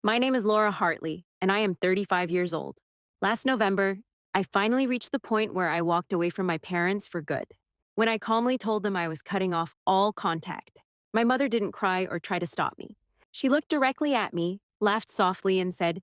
My name is Laura Hartley, and I am 35 years old. Last November, I finally reached the point where I walked away from my parents for good. When I calmly told them I was cutting off all contact, my mother didn't cry or try to stop me. She looked directly at me, laughed softly, and said,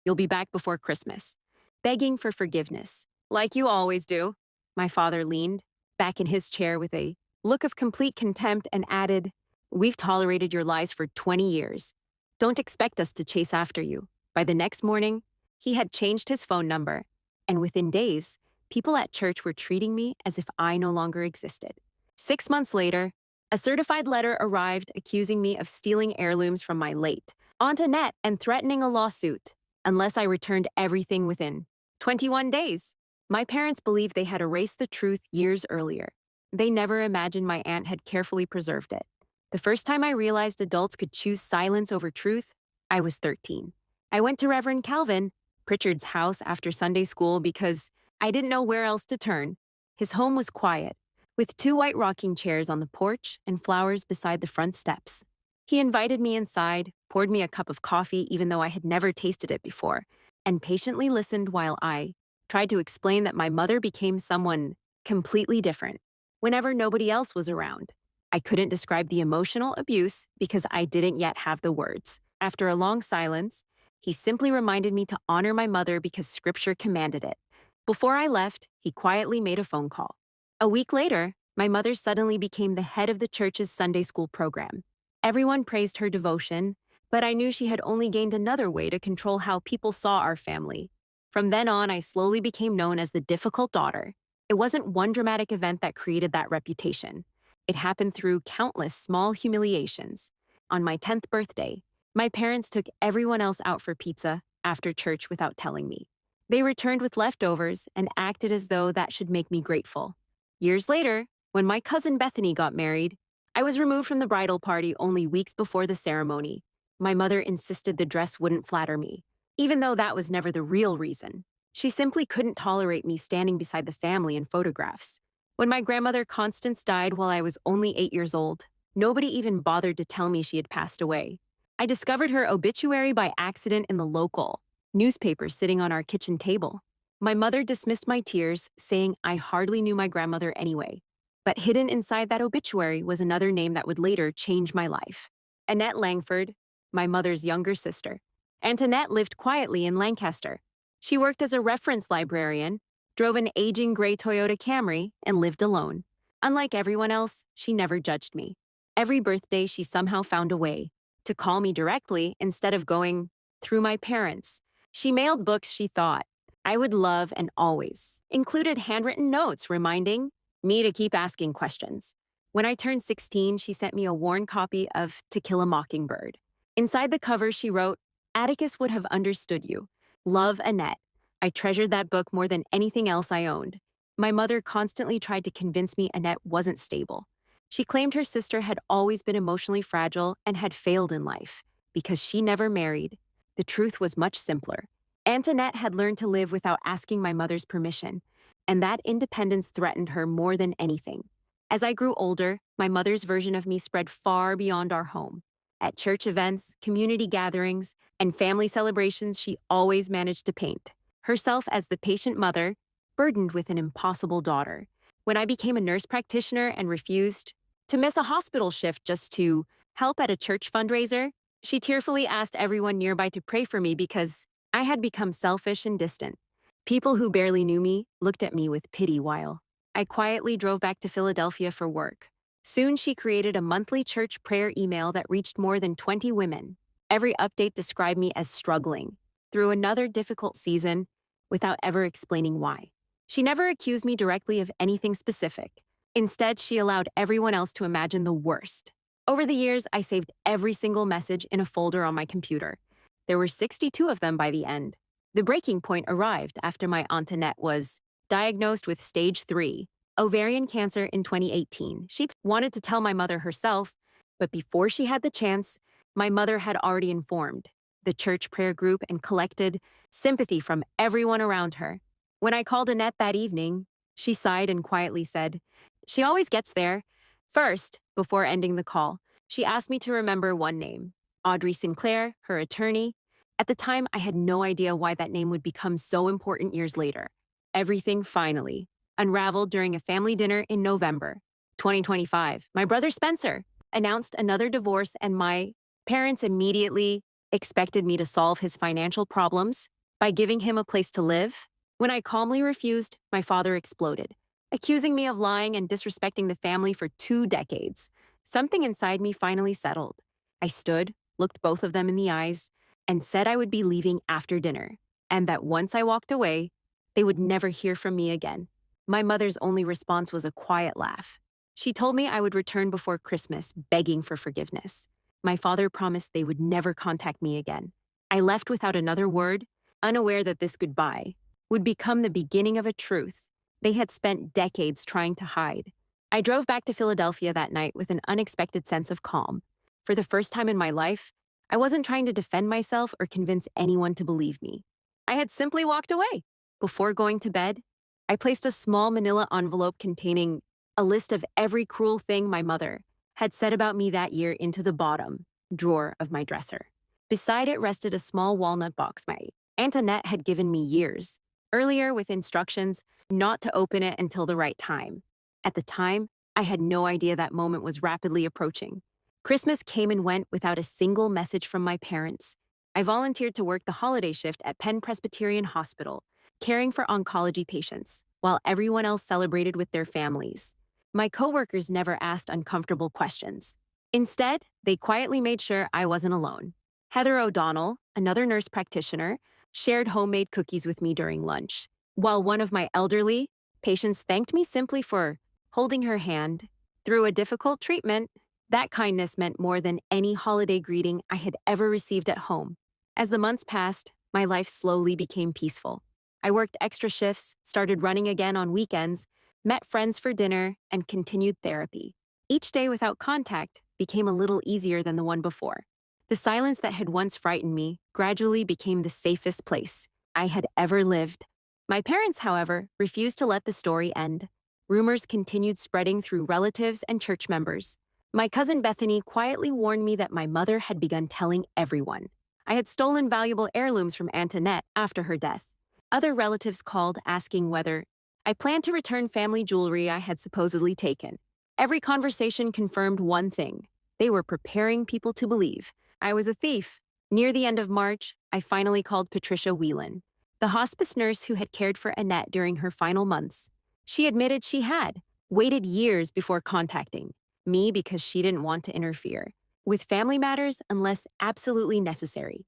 "You'll be back before Christmas," begging for forgiveness. Like you always do. My father leaned back in his chair with a look of complete contempt and added, "We've tolerated your lies for 20 years. Don't expect us to chase after you." By the next morning, he had changed his phone number, and within days, people at church were treating me as if I no longer existed. 6 months later, a certified letter arrived accusing me of stealing heirlooms from my late Aunt Annette and threatening a lawsuit unless I returned everything within 21 days. My parents believed they had erased the truth years earlier. They never imagined my aunt had carefully preserved it. The first time I realized adults could choose silence over truth, I was 13. I went to Reverend Calvin Pritchard's house after Sunday school because I didn't know where else to turn. His home was quiet, with two white rocking chairs on the porch and flowers beside the front steps. He invited me inside, poured me a cup of coffee even though I had never tasted it before, and patiently listened while I tried to explain that my mother became someone completely different whenever nobody else was around. I couldn't describe the emotional abuse because I didn't yet have the words. After a long silence, he simply reminded me to honor my mother because scripture commanded it. Before I left, he quietly made a phone call. A week later, my mother suddenly became the head of the church's Sunday school program. Everyone praised her devotion, but I knew she had only gained another way to control how people saw our family. From then on, I slowly became known as the difficult daughter. It wasn't one dramatic event that created that reputation. It happened through countless small humiliations. On my 10th birthday, my parents took everyone else out for pizza after church without telling me. They returned with leftovers and acted as though that should make me grateful. Years later, when my cousin Bethany got married, I was removed from the bridal party only weeks before the ceremony. My mother insisted the dress wouldn't flatter me, even though that was never the real reason. She simply couldn't tolerate me standing beside the family in photographs. When my grandmother Constance died while I was only 8 years old, nobody even bothered to tell me she had passed away. I discovered her obituary by accident in the local newspaper sitting on our kitchen table. My mother dismissed my tears, saying I hardly knew my grandmother anyway. But hidden inside that obituary was another name that would later change my life. Annette Langford, my mother's younger sister. Aunt Annette lived quietly in Lancaster. She worked as a reference librarian, drove an aging gray Toyota Camry, and lived alone. Unlike everyone else, she never judged me. Every birthday, she somehow found a way to call me directly instead of going through my parents. She mailed books she thought I would love and always included handwritten notes reminding me to keep asking questions. When I turned 16, she sent me a worn copy of To Kill a Mockingbird. Inside the cover, she wrote, "Atticus would have understood you. Love, Annette." I treasured that book more than anything else I owned. My mother constantly tried to convince me Annette wasn't stable. She claimed her sister had always been emotionally fragile and had failed in life because she never married. The truth was much simpler. Aunt Annette had learned to live without asking my mother's permission, and that independence threatened her more than anything. As I grew older, my mother's version of me spread far beyond our home. At church events, community gatherings, and family celebrations, she always managed to paint herself as the patient mother, burdened with an impossible daughter. When I became a nurse practitioner and refused to miss a hospital shift just to help at a church fundraiser, she tearfully asked everyone nearby to pray for me because I had become selfish and distant. People who barely knew me looked at me with pity while I quietly drove back to Philadelphia for work. Soon she created a monthly church prayer email that reached more than 20 women. Every update described me as struggling through another difficult season without ever explaining why. She never accused me directly of anything specific. Instead, she allowed everyone else to imagine the worst. Over the years, I saved every single message in a folder on my computer. There were 62 of them by the end. The breaking point arrived after my Aunt Annette was diagnosed with stage 3 ovarian cancer in 2018. She wanted to tell my mother herself, but before she had the chance, my mother had already informed the church prayer group and collected sympathy from everyone around her. When I called Annette that evening, she sighed and quietly said, "She always gets there." First, before ending the call, she asked me to remember one name, Audrey Sinclair, her attorney. At the time, I had no idea why that name would become so important years later. Everything finally unraveled during a family dinner in November 2025. My brother Spencer announced another divorce, and my parents immediately expected me to solve his financial problems by giving him a place to live. When I calmly refused, my father exploded, accusing me of lying and disrespecting the family for 2 decades. Something inside me finally settled. I stood, looked both of them in the eyes, and said I would be leaving after dinner, and that once I walked away, they would never hear from me again. My mother's only response was a quiet laugh. She told me I would return before Christmas, begging for forgiveness. My father promised they would never contact me again. I left without another word, unaware that this goodbye would become the beginning of a truth they had spent decades trying to hide. I drove back to Philadelphia that night with an unexpected sense of calm. For the first time in my life, I wasn't trying to defend myself or convince anyone to believe me. I had simply walked away. Before going to bed, I placed a small manila envelope containing a list of every cruel thing my mother had said about me that year into the bottom drawer of my dresser. Beside it rested a small walnut box my Aunt Annette had given me years earlier with instructions not to open it until the right time. At the time, I had no idea that moment was rapidly approaching. Christmas came and went without a single message from my parents. I volunteered to work the holiday shift at Penn Presbyterian Hospital, caring for oncology patients, while everyone else celebrated with their families. My coworkers never asked uncomfortable questions. Instead, they quietly made sure I wasn't alone. Heather O'Donnell, another nurse practitioner, shared homemade cookies with me during lunch, while one of my elderly patients thanked me simply for holding her hand through a difficult treatment. That kindness meant more than any holiday greeting I had ever received at home. As the months passed, my life slowly became peaceful. I worked extra shifts, started running again on weekends, met friends for dinner, and continued therapy. Each day without contact became a little easier than the one before. The silence that had once frightened me gradually became the safest place I had ever lived. My parents, however, refused to let the story end. Rumors continued spreading through relatives and church members. My cousin Bethany quietly warned me that my mother had begun telling everyone. I had stolen valuable heirlooms from Aunt Annette after her death. Other relatives called asking whether I planned to return family jewelry I had supposedly taken. Every conversation confirmed one thing. They were preparing people to believe I was a thief. Near the end of March, I finally called Patricia Whelan, the hospice nurse who had cared for Annette during her final months. She admitted she had waited years before contacting me because she didn't want to interfere with family matters unless absolutely necessary.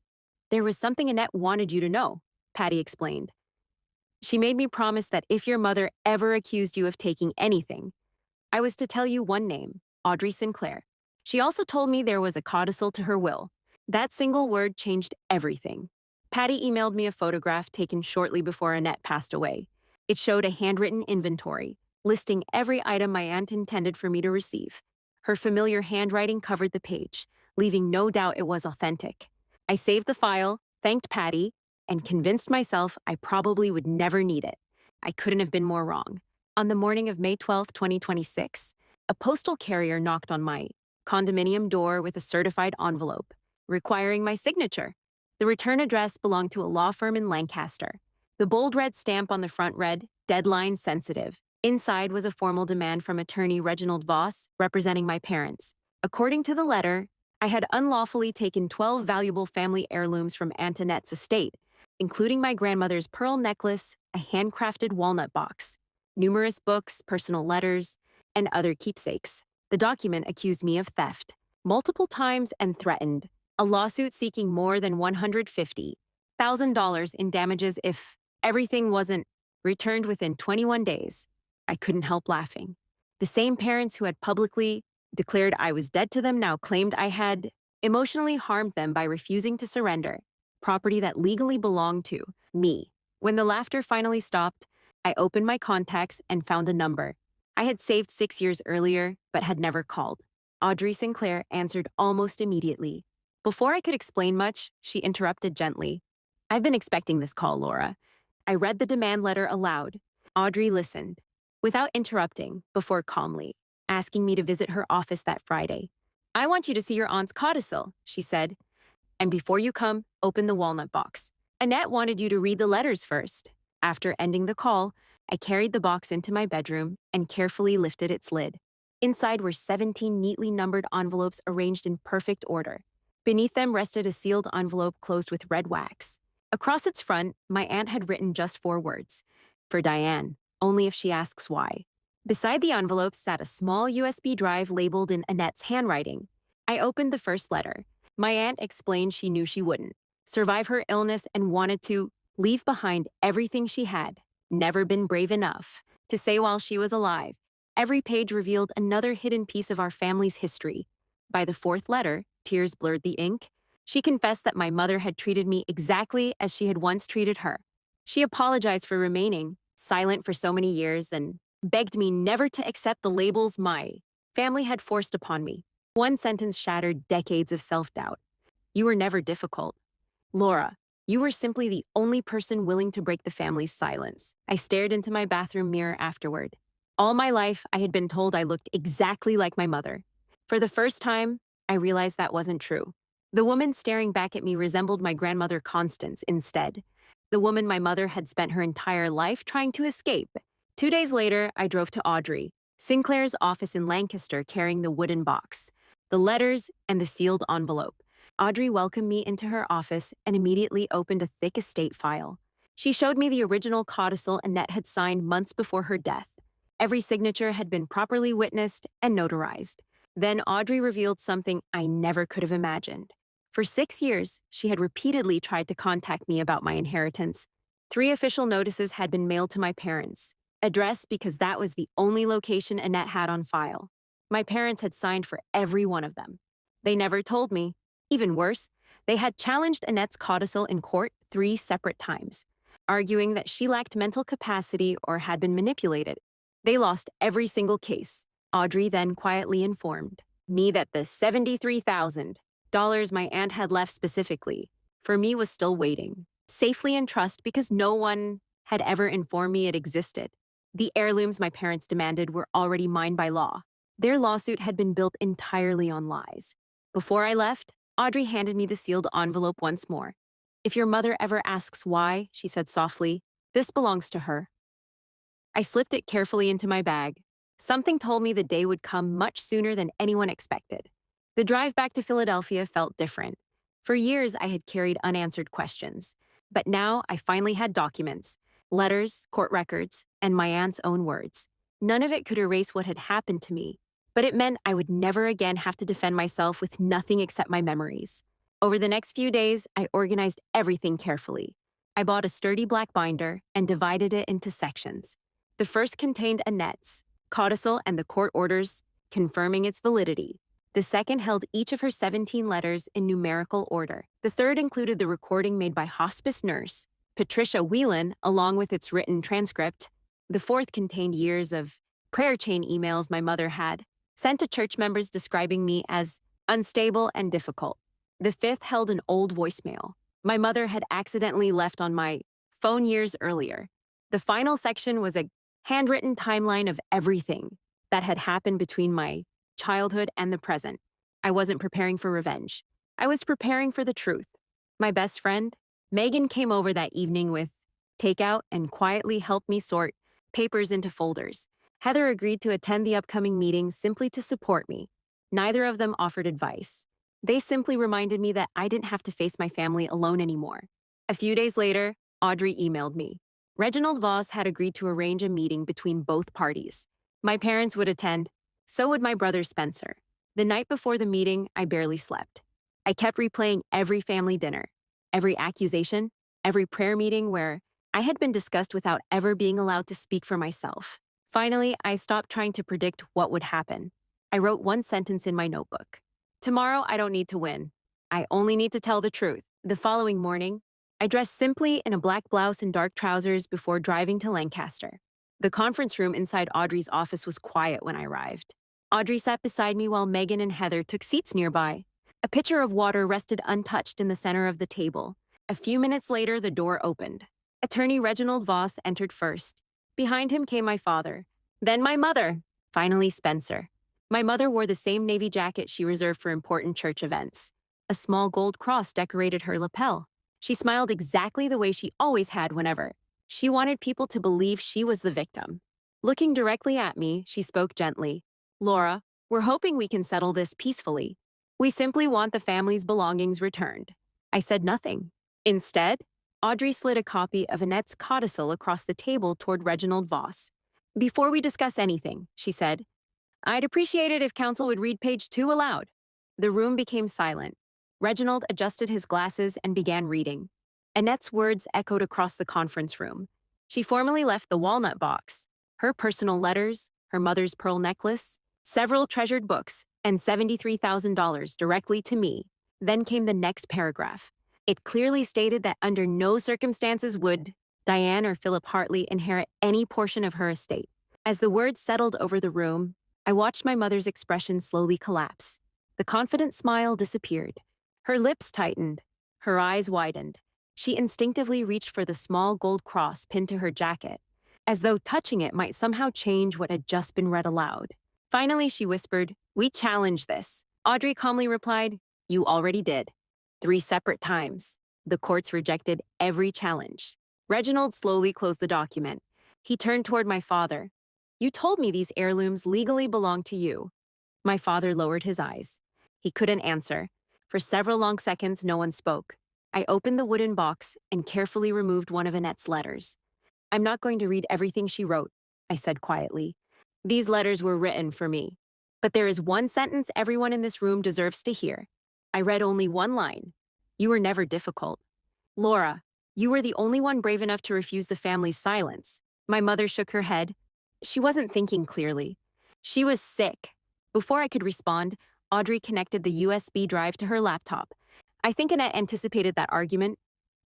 There was something Annette wanted you to know, Patty explained. She made me promise that if your mother ever accused you of taking anything, I was to tell you one name, Audrey Sinclair. She also told me there was a codicil to her will. That single word changed everything. Patty emailed me a photograph taken shortly before Annette passed away. It showed a handwritten inventory, listing every item my aunt intended for me to receive. Her familiar handwriting covered the page, leaving no doubt it was authentic. I saved the file, thanked Patty, and convinced myself I probably would never need it. I couldn't have been more wrong. On the morning of May 12, 2026, a postal carrier knocked on my condominium door with a certified envelope, requiring my signature. The return address belonged to a law firm in Lancaster. The bold red stamp on the front read, "Deadline sensitive." Inside was a formal demand from attorney Reginald Voss, representing my parents. According to the letter, I had unlawfully taken 12 valuable family heirlooms from Aunt Annette's estate, including my grandmother's pearl necklace, a handcrafted walnut box, numerous books, personal letters, and other keepsakes. The document accused me of theft multiple times and threatened a lawsuit seeking more than $150,000 in damages if everything wasn't returned within 21 days. I couldn't help laughing. The same parents who had publicly declared I was dead to them now claimed I had emotionally harmed them by refusing to surrender property that legally belonged to me. When the laughter finally stopped, I opened my contacts and found a number I had saved 6 years earlier but had never called. Audrey Sinclair answered almost immediately. Before I could explain much, she interrupted gently. "I've been expecting this call, Laura." I read the demand letter aloud. Audrey listened, without interrupting, before calmly asking me to visit her office that Friday. "I want you to see your aunt's codicil," she said. And before you come, open the walnut box. Annette wanted you to read the letters first. After ending the call, I carried the box into my bedroom and carefully lifted its lid. Inside were 17 neatly numbered envelopes arranged in perfect order. Beneath them rested a sealed envelope closed with red wax. Across its front, my aunt had written just 4 words. For Diane, only if she asks why. Beside the envelope sat a small USB drive labeled in Annette's handwriting. I opened the first letter. My aunt explained she knew she wouldn't survive her illness and wanted to leave behind everything she had never been brave enough to say while she was alive. Every page revealed another hidden piece of our family's history. By the fourth letter, tears blurred the ink. She confessed that my mother had treated me exactly as she had once treated her. She apologized for remaining silent for so many years and begged me never to accept the labels my family had forced upon me. One sentence shattered decades of self-doubt. You were never difficult. Laura, you were simply the only person willing to break the family's silence. I stared into my bathroom mirror afterward. All my life, I had been told I looked exactly like my mother. For the first time, I realized that wasn't true. The woman staring back at me resembled my grandmother Constance instead. The woman my mother had spent her entire life trying to escape. 2 days later, I drove to Audrey, Sinclair's office in Lancaster, carrying the wooden box, the letters, and the sealed envelope. Audrey welcomed me into her office and immediately opened a thick estate file. She showed me the original codicil Annette had signed months before her death. Every signature had been properly witnessed and notarized. Then Audrey revealed something I never could have imagined. For 6 years, she had repeatedly tried to contact me about my inheritance. 3 official notices had been mailed to my parents, addressed because that was the only location Annette had on file. My parents had signed for every one of them. They never told me. Even worse, they had challenged Annette's codicil in court 3 separate times, arguing that she lacked mental capacity or had been manipulated. They lost every single case. Audrey then quietly informed me that the $73,000 my aunt had left specifically for me was still waiting, safely in trust because no one had ever informed me it existed. The heirlooms my parents demanded were already mine by law. Their lawsuit had been built entirely on lies. Before I left, Audrey handed me the sealed envelope once more. If your mother ever asks why, she said softly, this belongs to her. I slipped it carefully into my bag. Something told me the day would come much sooner than anyone expected. The drive back to Philadelphia felt different. For years, I had carried unanswered questions. But now I finally had documents, letters, court records, and my aunt's own words. None of it could erase what had happened to me, but it meant I would never again have to defend myself with nothing except my memories. Over the next few days, I organized everything carefully. I bought a sturdy black binder and divided it into sections. The first contained Annette's codicil and the court orders confirming its validity. The second held each of her 17 letters in numerical order. The third included the recording made by hospice nurse Patricia Whelan, along with its written transcript. The fourth contained years of prayer chain emails my mother had sent to church members describing me as unstable and difficult. The fifth held an old voicemail my mother had accidentally left on my phone years earlier. The final section was a handwritten timeline of everything that had happened between my childhood and the present. I wasn't preparing for revenge. I was preparing for the truth. My best friend, Megan, came over that evening with takeout and quietly helped me sort papers into folders. Heather agreed to attend the upcoming meeting simply to support me. Neither of them offered advice. They simply reminded me that I didn't have to face my family alone anymore. A few days later, Audrey emailed me. Reginald Voss had agreed to arrange a meeting between both parties. My parents would attend, so would my brother Spencer. The night before the meeting, I barely slept. I kept replaying every family dinner, every accusation, every prayer meeting where I had been discussed without ever being allowed to speak for myself. Finally, I stopped trying to predict what would happen. I wrote one sentence in my notebook. Tomorrow, I don't need to win. I only need to tell the truth. The following morning, I dressed simply in a black blouse and dark trousers before driving to Lancaster. The conference room inside Audrey's office was quiet when I arrived. Audrey sat beside me while Megan and Heather took seats nearby. A pitcher of water rested untouched in the center of the table. A few minutes later, the door opened. Attorney Reginald Voss entered first. Behind him came my father, then my mother, finally Spencer. My mother wore the same navy jacket she reserved for important church events. A small gold cross decorated her lapel. She smiled exactly the way she always had whenever. She wanted people to believe she was the victim. Looking directly at me, she spoke gently. Laura, we're hoping we can settle this peacefully. We simply want the family's belongings returned. I said nothing. Instead, Audrey slid a copy of Annette's codicil across the table toward Reginald Voss. Before we discuss anything, she said, I'd appreciate it if counsel would read page 2 aloud. The room became silent. Reginald adjusted his glasses and began reading. Annette's words echoed across the conference room. She formally left the walnut box, her personal letters, her mother's pearl necklace, several treasured books, and $73,000 directly to me. Then came the next paragraph. It clearly stated that under no circumstances would Diane or Philip Hartley inherit any portion of her estate. As the words settled over the room, I watched my mother's expression slowly collapse. The confident smile disappeared. Her lips tightened. Her eyes widened. She instinctively reached for the small gold cross pinned to her jacket, as though touching it might somehow change what had just been read aloud. Finally, she whispered, We challenge this. Audrey calmly replied, You already did. 3 separate times. The courts rejected every challenge. Reginald slowly closed the document. He turned toward my father. You told me these heirlooms legally belong to you. My father lowered his eyes. He couldn't answer. For several long seconds, no one spoke. I opened the wooden box and carefully removed one of Annette's letters. I'm not going to read everything she wrote, I said quietly. These letters were written for me. But there is one sentence everyone in this room deserves to hear. I read only one line. You were never difficult. Laura, you were the only one brave enough to refuse the family's silence. My mother shook her head. She wasn't thinking clearly. She was sick. Before I could respond, Audrey connected the USB drive to her laptop. I think Annette anticipated that argument.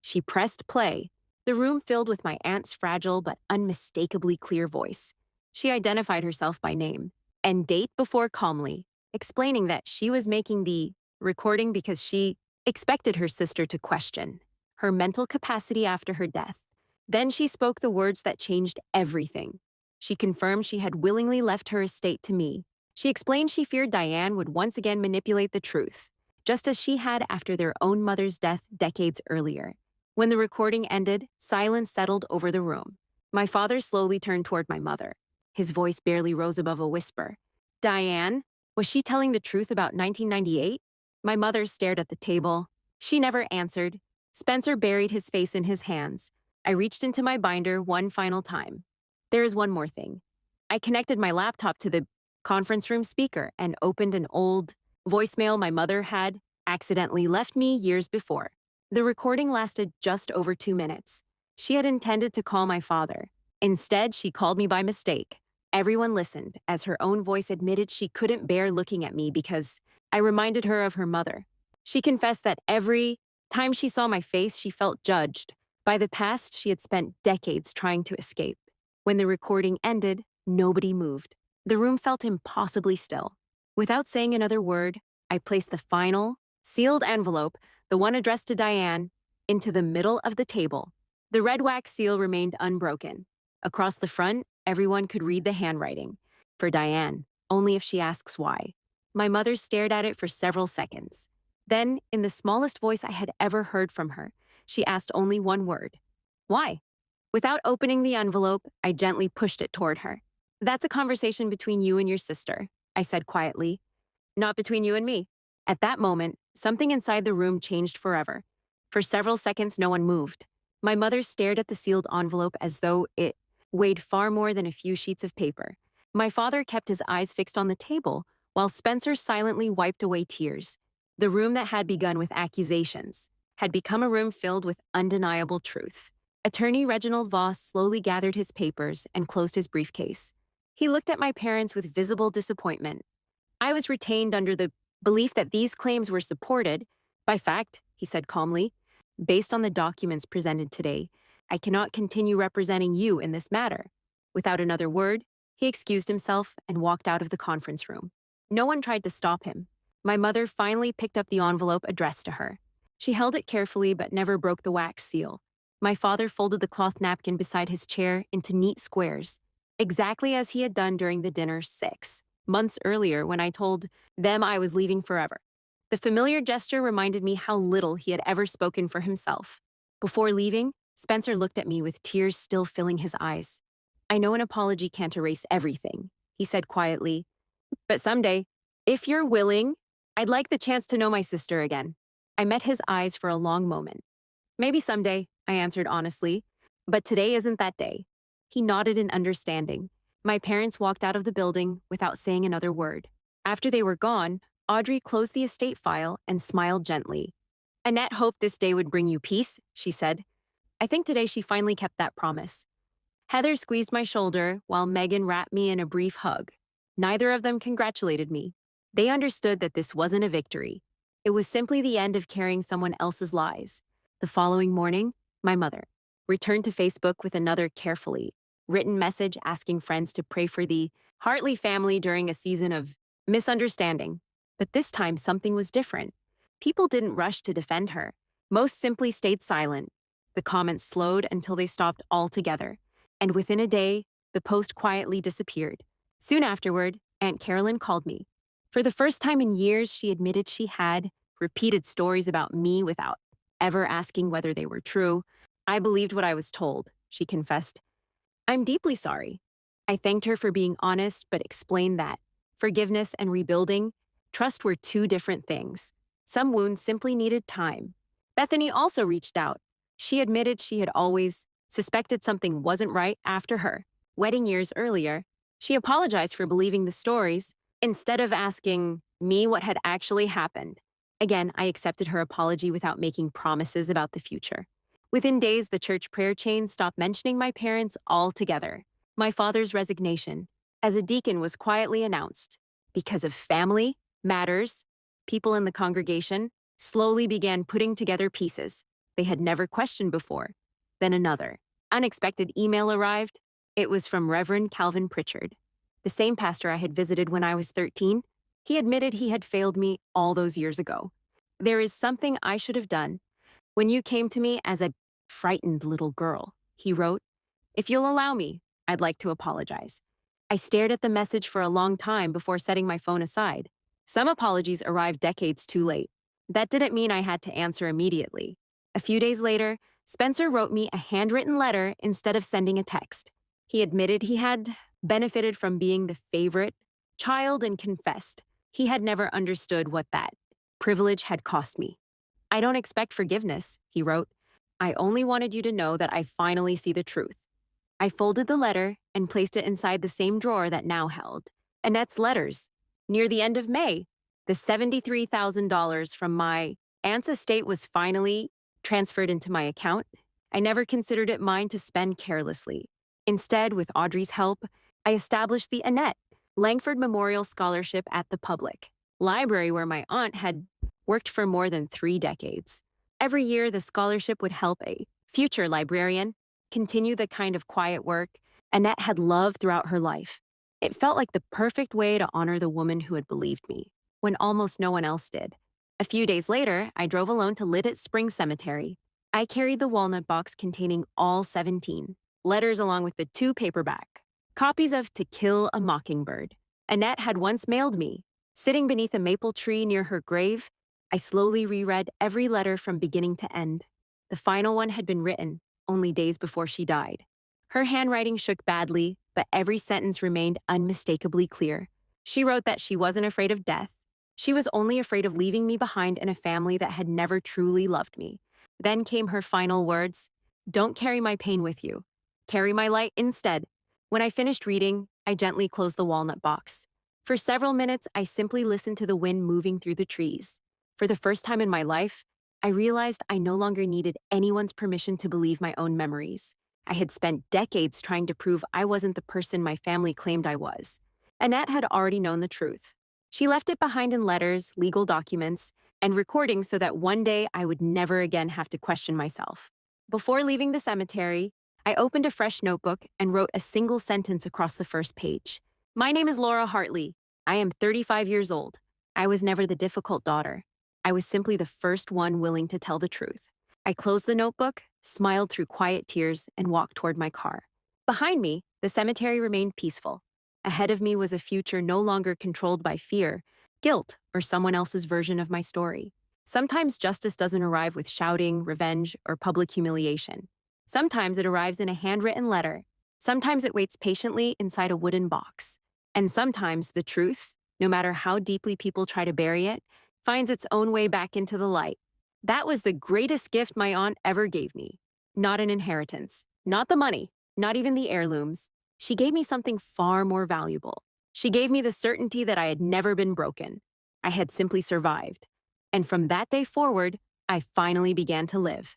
She pressed play. The room filled with my aunt's fragile but unmistakably clear voice. She identified herself by name and date before calmly, explaining that she was making the recording because she expected her sister to question her mental capacity after her death. Then she spoke the words that changed everything. She confirmed she had willingly left her estate to me. She explained she feared Diane would once again manipulate the truth, just as she had after their own mother's death decades earlier. When the recording ended, silence settled over the room. My father slowly turned toward my mother. His voice barely rose above a whisper. Diane, was she telling the truth about 1998? My mother stared at the table. She never answered. Spencer buried his face in his hands. I reached into my binder one final time. There is one more thing. I connected my laptop to the conference room speaker and opened an old voicemail my mother had accidentally left me years before. The recording lasted just over 2 minutes. She had intended to call my father. Instead, she called me by mistake. Everyone listened as her own voice admitted she couldn't bear looking at me because I reminded her of her mother. She confessed that every time she saw my face, she felt judged by the past she had spent decades trying to escape. When the recording ended, nobody moved. The room felt impossibly still. Without saying another word, I placed the final, sealed envelope, the one addressed to Diane, into the middle of the table. The red wax seal remained unbroken. Across the front, everyone could read the handwriting. For Diane, only if she asks why. My mother stared at it for several seconds. Then, in the smallest voice I had ever heard from her, she asked only one word. Why? Without opening the envelope, I gently pushed it toward her. That's a conversation between you and your sister, I said quietly. Not between you and me. At that moment, something inside the room changed forever. For several seconds, no one moved. My mother stared at the sealed envelope as though it weighed far more than a few sheets of paper. My father kept his eyes fixed on the table, while Spencer silently wiped away tears. The room that had begun with accusations had become a room filled with undeniable truth. Attorney Reginald Voss slowly gathered his papers and closed his briefcase. He looked at my parents with visible disappointment. I was retained under the belief that these claims were supported by fact, he said calmly. Based on the documents presented today, I cannot continue representing you in this matter. Without another word, he excused himself and walked out of the conference room. No one tried to stop him. My mother finally picked up the envelope addressed to her. She held it carefully but never broke the wax seal. My father folded the cloth napkin beside his chair into neat squares, exactly as he had done during the dinner 6 months earlier when I told them I was leaving forever. The familiar gesture reminded me how little he had ever spoken for himself. Before leaving, Spencer looked at me with tears still filling his eyes. I know an apology can't erase everything, he said quietly, but someday, if you're willing, I'd like the chance to know my sister again. I met his eyes for a long moment. Maybe someday, I answered honestly, but today isn't that day. He nodded in understanding. My parents walked out of the building without saying another word. After they were gone, Audrey closed the estate file and smiled gently. Annette hoped this day would bring you peace, she said. I think today she finally kept that promise. Heather squeezed my shoulder while Megan wrapped me in a brief hug. Neither of them congratulated me. They understood that this wasn't a victory. It was simply the end of carrying someone else's lies. The following morning, my mother returned to Facebook with another carefully written message asking friends to pray for the Hartley family during a season of misunderstanding. But this time, something was different. People didn't rush to defend her. Most simply stayed silent. The comments slowed until they stopped altogether. And within a day, the post quietly disappeared. Soon afterward, Aunt Carolyn called me. For the first time in years, she admitted she had repeated stories about me without ever asking whether they were true. I believed what I was told, she confessed. I'm deeply sorry. I thanked her for being honest, but explained that forgiveness and rebuilding, trust were two different things. Some wounds simply needed time. Bethany also reached out. She admitted she had always suspected something wasn't right after her wedding years earlier. She apologized for believing the stories instead of asking me what had actually happened. Again, I accepted her apology without making promises about the future. Within days, the church prayer chain stopped mentioning my parents altogether. My father's resignation as a deacon was quietly announced. Because of family matters, people in the congregation slowly began putting together pieces they had never questioned before. Then another unexpected email arrived. It was from Reverend Calvin Pritchard, the same pastor I had visited when I was 13. He admitted he had failed me all those years ago. There is something I should have done. When you came to me as a frightened little girl, he wrote, if you'll allow me, I'd like to apologize. I stared at the message for a long time before setting my phone aside. Some apologies arrived decades too late. That didn't mean I had to answer immediately. A few days later, Spencer wrote me a handwritten letter instead of sending a text. He admitted he had benefited from being the favorite child and confessed he had never understood what that privilege had cost me. I don't expect forgiveness, he wrote. I only wanted you to know that I finally see the truth. I folded the letter and placed it inside the same drawer that now held Annette's letters. Near the end of May, the $73,000 from my aunt's estate was finally transferred into my account. I never considered it mine to spend carelessly. Instead, with Audrey's help, I established the Annette Langford Memorial Scholarship at the public library where my aunt had worked for more than 3 decades. Every year, the scholarship would help a future librarian continue the kind of quiet work Annette had loved throughout her life. It felt like the perfect way to honor the woman who had believed me, when almost no one else did. A few days later, I drove alone to Lidditz Springs Cemetery. I carried the walnut box containing all 17 letters along with the 2 paperback copies of To Kill a Mockingbird Annette had once mailed me. Sitting beneath a maple tree near her grave, I slowly reread every letter from beginning to end. The final one had been written only days before she died. Her handwriting shook badly, but every sentence remained unmistakably clear. She wrote that she wasn't afraid of death. She was only afraid of leaving me behind in a family that had never truly loved me. Then came her final words, don't carry my pain with you. Carry my light instead. When I finished reading, I gently closed the walnut box. For several minutes, I simply listened to the wind moving through the trees. For the first time in my life, I realized I no longer needed anyone's permission to believe my own memories. I had spent decades trying to prove I wasn't the person my family claimed I was. Annette had already known the truth. She left it behind in letters, legal documents, and recordings so that one day I would never again have to question myself. Before leaving the cemetery, I opened a fresh notebook and wrote a single sentence across the first page. My name is Laura Hartley. I am 35 years old. I was never the difficult daughter. I was simply the first one willing to tell the truth. I closed the notebook, smiled through quiet tears, and walked toward my car. Behind me, the cemetery remained peaceful. Ahead of me was a future no longer controlled by fear, guilt, or someone else's version of my story. Sometimes justice doesn't arrive with shouting, revenge, or public humiliation. Sometimes it arrives in a handwritten letter. Sometimes it waits patiently inside a wooden box. And sometimes the truth, no matter how deeply people try to bury it, finds its own way back into the light. That was the greatest gift my aunt ever gave me. Not an inheritance, not the money, not even the heirlooms. She gave me something far more valuable. She gave me the certainty that I had never been broken. I had simply survived. And from that day forward, I finally began to live.